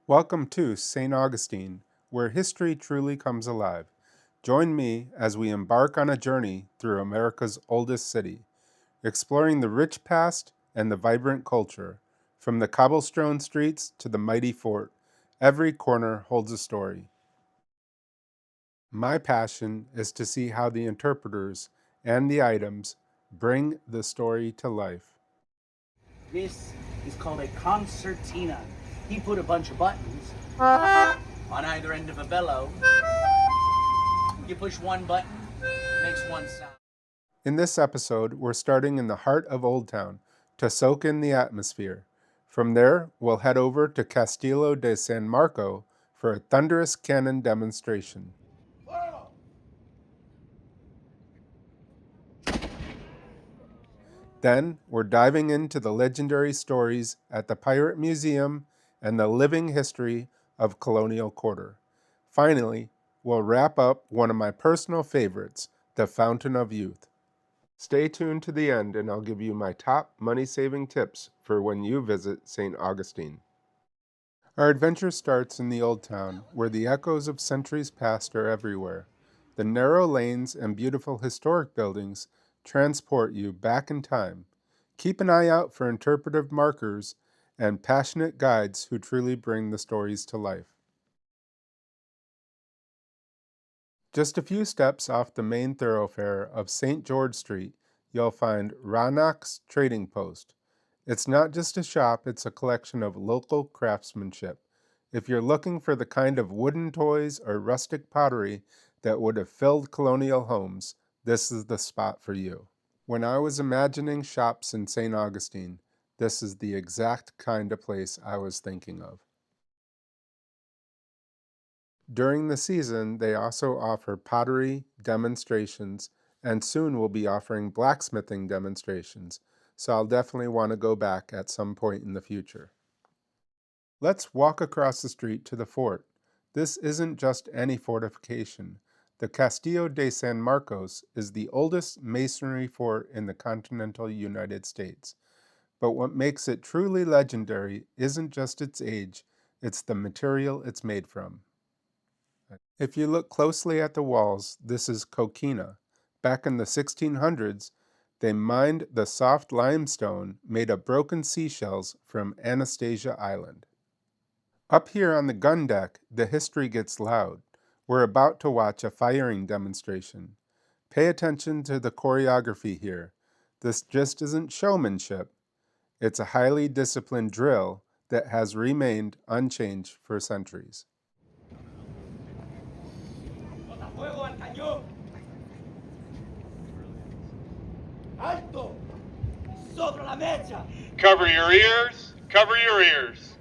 Welcome to St. Augustine, where history truly comes alive. Join me as we embark on a journey through America's oldest city, exploring the rich past and the vibrant culture. From the cobblestone streets to the mighty fort, every corner holds a story. My passion is to see how the interpreters and the items bring the story to life. This is called a concertina. He put a bunch of buttons on either end of a bellow. You push one button, it makes one sound. In this episode, we're starting in the heart of Old Town to soak in the atmosphere. From there, we'll head over to Castillo de San Marco for a thunderous cannon demonstration. Then, we're diving into the legendary stories at the Pirate Museum and the living history of Colonial Quarter. Finally, we'll wrap up one of my personal favorites, the Fountain of Youth. Stay tuned to the end and I'll give you my top money-saving tips for when you visit St. Augustine. Our adventure starts in the Old Town, where the echoes of centuries past are everywhere. The narrow lanes and beautiful historic buildings transport you back in time. Keep an eye out for interpretive markers and passionate guides who truly bring the stories to life. Just a few steps off the main thoroughfare of St. George Street, you'll find Rannoch's Trading Post. It's not just a shop, it's a collection of local craftsmanship. If you're looking for the kind of wooden toys or rustic pottery that would have filled colonial homes, this is the spot for you. When I was imagining shops in St. Augustine, this is the exact kind of place I was thinking of. During the season, they also offer pottery demonstrations, and soon we'll be offering blacksmithing demonstrations, so I'll definitely want to go back at some point in the future. Let's walk across the street to the fort. This isn't just any fortification. The Castillo de San Marcos is the oldest masonry fort in the continental United States. But what makes it truly legendary isn't just its age, it's the material it's made from. If you look closely at the walls, this is coquina. Back in the 1600s, they mined the soft limestone made of broken seashells from Anastasia Island. Up here on the gun deck, the history gets loud. We're about to watch a firing demonstration. Pay attention to the choreography here. This just isn't showmanship. It's a highly disciplined drill that has remained unchanged for centuries. Cover your ears, cover your ears.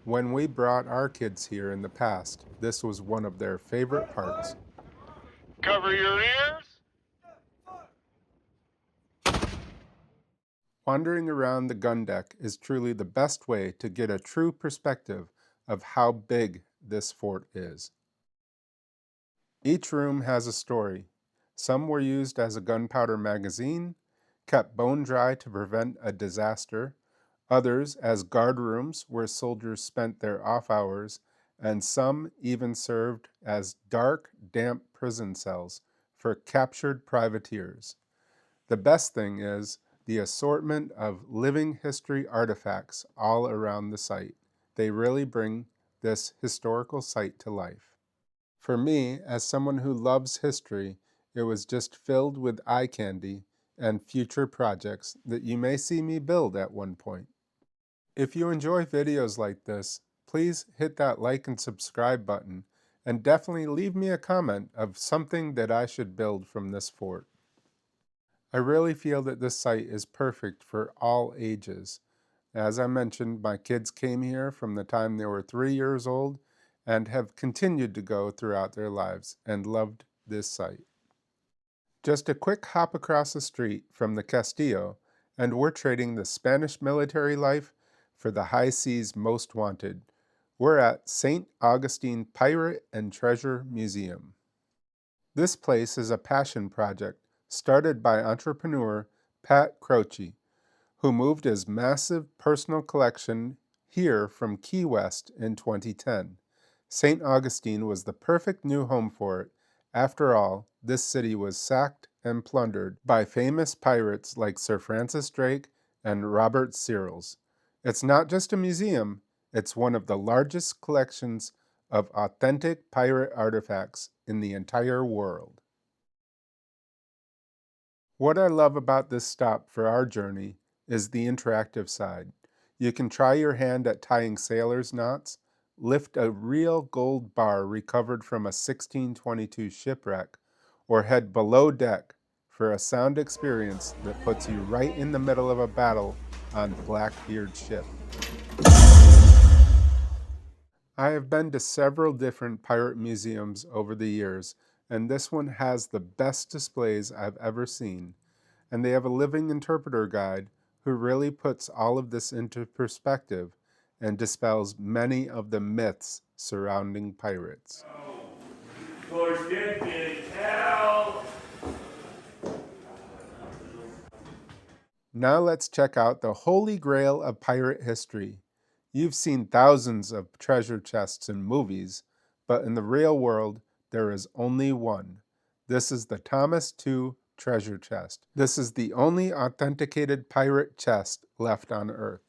When we brought our kids here in the past, this was one of their favorite parts. Cover your ears. Wandering around the gun deck is truly the best way to get a true perspective of how big this fort is. Each room has a story. Some were used as a gunpowder magazine, kept bone dry to prevent a disaster, others as guard rooms where soldiers spent their off hours, and some even served as dark, damp prison cells for captured privateers. The best thing is the assortment of living history artifacts all around the site. They really bring this historical site to life. For me, as someone who loves history, it was just filled with eye candy and future projects that you may see me build at one point. If you enjoy videos like this, please hit that like and subscribe button, and definitely leave me a comment of something that I should build from this fort. I really feel that this site is perfect for all ages. As I mentioned, my kids came here from the time they were 3 years old and have continued to go throughout their lives and loved this site. Just a quick hop across the street from the Castillo, and we're trading the Spanish military life for the high seas most wanted. We're at St. Augustine Pirate and Treasure Museum. This place is a passion project started by entrepreneur Pat Croce, who moved his massive personal collection here from Key West in 2010. St. Augustine was the perfect new home for it. After all, this city was sacked and plundered by famous pirates like Sir Francis Drake and Robert Searles. It's not just a museum, it's one of the largest collections of authentic pirate artifacts in the entire world. What I love about this stop for our journey is the interactive side. You can try your hand at tying sailor's knots, lift a real gold bar recovered from a 1622 shipwreck, or head below deck for a sound experience that puts you right in the middle of a battle on Blackbeard's ship. I have been to several different pirate museums over the years, and this one has the best displays I've ever seen. And they have a living interpreter guide who really puts all of this into perspective and dispels many of the myths surrounding pirates. Now let's check out the holy grail of pirate history. You've seen thousands of treasure chests in movies, but in the real world, there is only one. This is the Thomas II treasure chest. This is the only authenticated pirate chest left on Earth.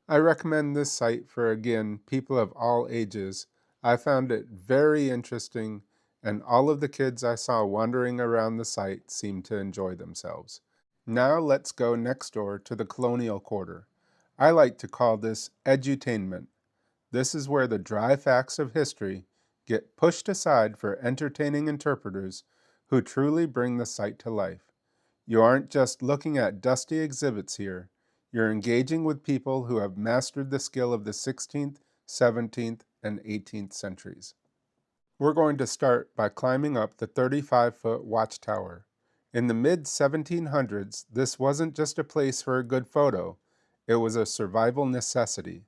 I recommend this site for, again, people of all ages. I found it very interesting, and all of the kids I saw wandering around the site seemed to enjoy themselves. Now let's go next door to the Colonial Quarter. I like to call this edutainment. This is where the dry facts of history get pushed aside for entertaining interpreters who truly bring the site to life. You aren't just looking at dusty exhibits here. You're engaging with people who have mastered the skill of the 16th, 17th, and 18th centuries. We're going to start by climbing up the 35-foot watchtower. In the mid-1700s, this wasn't just a place for a good photo, it was a survival necessity.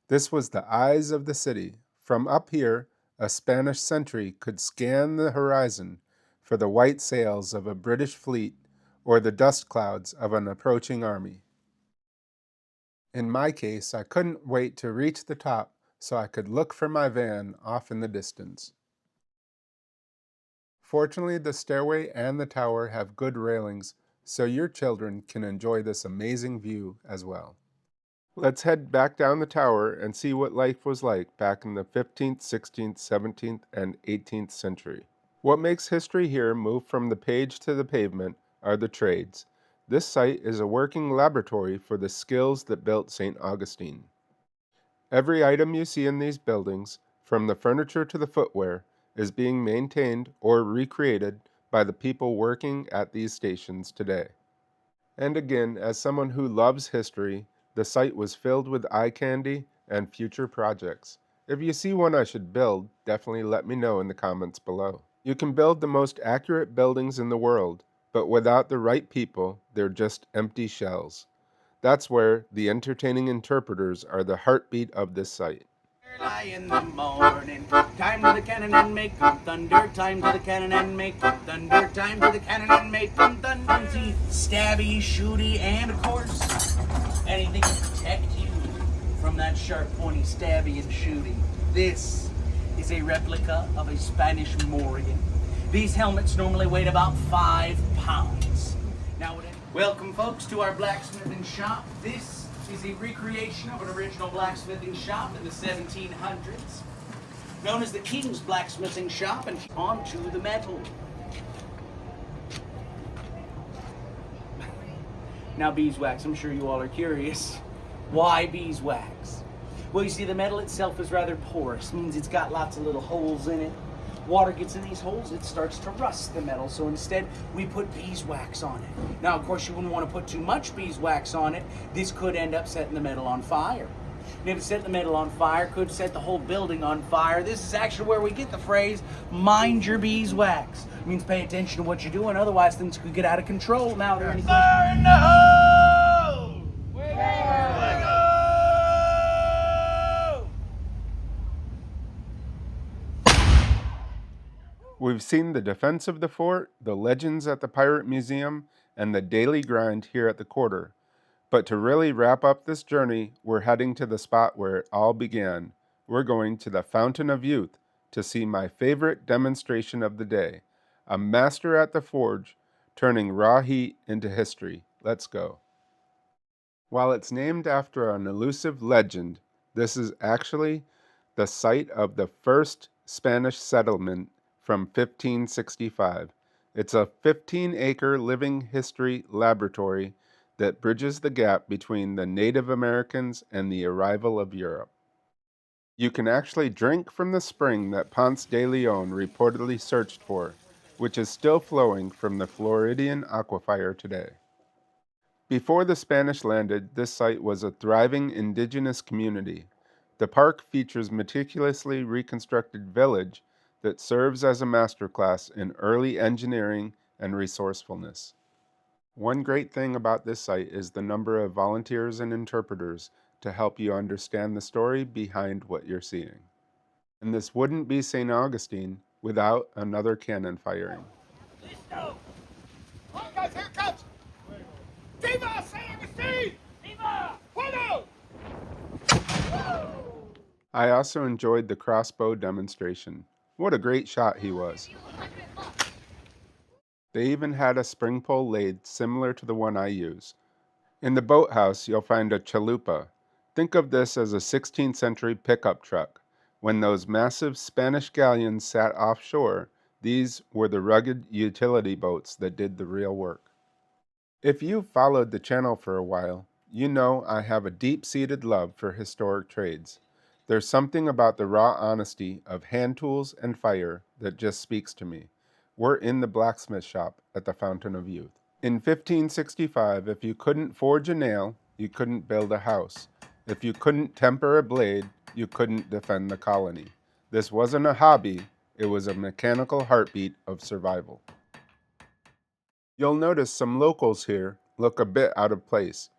This was the eyes of the city. From up here, a Spanish sentry could scan the horizon for the white sails of a British fleet or the dust clouds of an approaching army. In my case, I couldn't wait to reach the top so I could look for my van off in the distance. Fortunately, the stairway and the tower have good railings, so your children can enjoy this amazing view as well. Let's head back down the tower and see what life was like back in the 15th, 16th, 17th, and 18th century. What makes history here move from the page to the pavement are the trades. This site is a working laboratory for the skills that built St. Augustine. Every item you see in these buildings, from the furniture to the footwear, is being maintained or recreated by the people working at these stations today. And again, as someone who loves history, the site was filled with eye candy and future projects. If you see one I should build, definitely let me know in the comments below. You can build the most accurate buildings in the world, but without the right people, they're just empty shells. That's where the entertaining interpreters are the heartbeat of this site. In the morning, time to the cannon and make thunder, time to the cannon and make thunder, time to the cannon and make thunder. Stabby, shooty, and of course, anything to protect you from that sharp, pointy, stabby, and shooty. This is a replica of a Spanish Morion. These helmets normally weigh about 5 pounds. Now, welcome folks to our blacksmithing shop. This is a recreation of an original blacksmithing shop in the 1700s, known as the King's Blacksmithing Shop, and onto the metal. Now beeswax, I'm sure you all are curious. Why beeswax? Well, you see, the metal itself is rather porous, means it's got lots of little holes in it. Water gets in these holes, it starts to rust the metal, so instead we put beeswax on it. Now, of course, you wouldn't want to put too much beeswax on it. This could end up setting the metal on fire. And if it set the metal on fire, could set the whole building on fire. This is actually where we get the phrase, mind your beeswax. It means pay attention to what you're doing, otherwise things could get out of control. Now, there any fire in the hole! We've seen the defense of the fort, the legends at the Pirate Museum, and the daily grind here at the quarter. But to really wrap up this journey, we're heading to the spot where it all began. We're going to the Fountain of Youth to see my favorite demonstration of the day, a master at the forge turning raw heat into history. Let's go. While it's named after an elusive legend, this is actually the site of the first Spanish settlement from 1565. It's a 15-acre living history laboratory that bridges the gap between the Native Americans and the arrival of Europe. You can actually drink from the spring that Ponce de Leon reportedly searched for, which is still flowing from the Floridian aquifer today. Before the Spanish landed, this site was a thriving indigenous community. The park features meticulously reconstructed village that serves as a masterclass in early engineering and resourcefulness. One great thing about this site is the number of volunteers and interpreters to help you understand the story behind what you're seeing. And this wouldn't be St. Augustine without another cannon firing. Listo! Come on, guys, here it comes! Viva St. Augustine! Viva! Fuego! I also enjoyed the crossbow demonstration. What a great shot he was. They even had a spring pole lathe similar to the one I use. In the boathouse, you'll find a chalupa. Think of this as a 16th century pickup truck. When those massive Spanish galleons sat offshore, these were the rugged utility boats that did the real work. If you've followed the channel for a while, you know I have a deep-seated love for historic trades. There's something about the raw honesty of hand tools and fire that just speaks to me. We're in the blacksmith shop at the Fountain of Youth. In 1565, if you couldn't forge a nail, you couldn't build a house. If you couldn't temper a blade, you couldn't defend the colony. This wasn't a hobby, it was a mechanical heartbeat of survival. You'll notice some locals here look a bit out of place.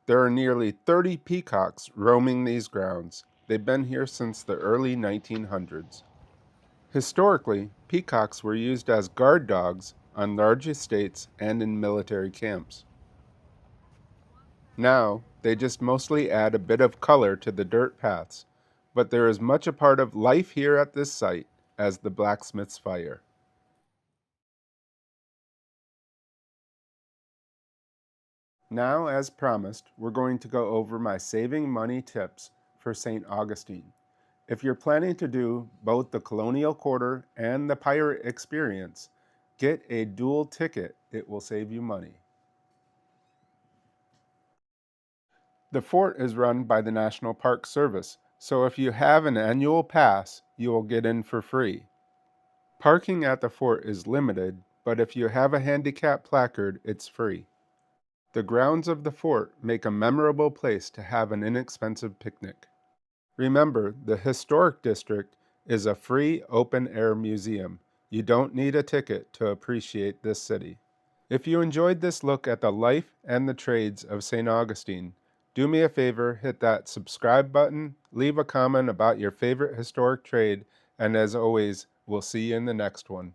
There are nearly 30 peacocks roaming these grounds. They've been here since the early 1900s. Historically, peacocks were used as guard dogs on large estates and in military camps. Now, they just mostly add a bit of color to the dirt paths, but there is much a part of life here at this site as the blacksmith's fire. Now, as promised, we're going to go over my saving money tips for St. Augustine. If you're planning to do both the Colonial Quarter and the Pirate Experience, get a dual ticket. It will save you money. The fort is run by the National Park Service, so if you have an annual pass, you will get in for free. Parking at the fort is limited, but if you have a handicap placard, it's free. The grounds of the fort make a memorable place to have an inexpensive picnic. Remember, the Historic District is a free open-air museum. You don't need a ticket to appreciate this city. If you enjoyed this look at the life and the trades of St. Augustine, do me a favor, hit that subscribe button, leave a comment about your favorite historic trade, and as always, we'll see you in the next one.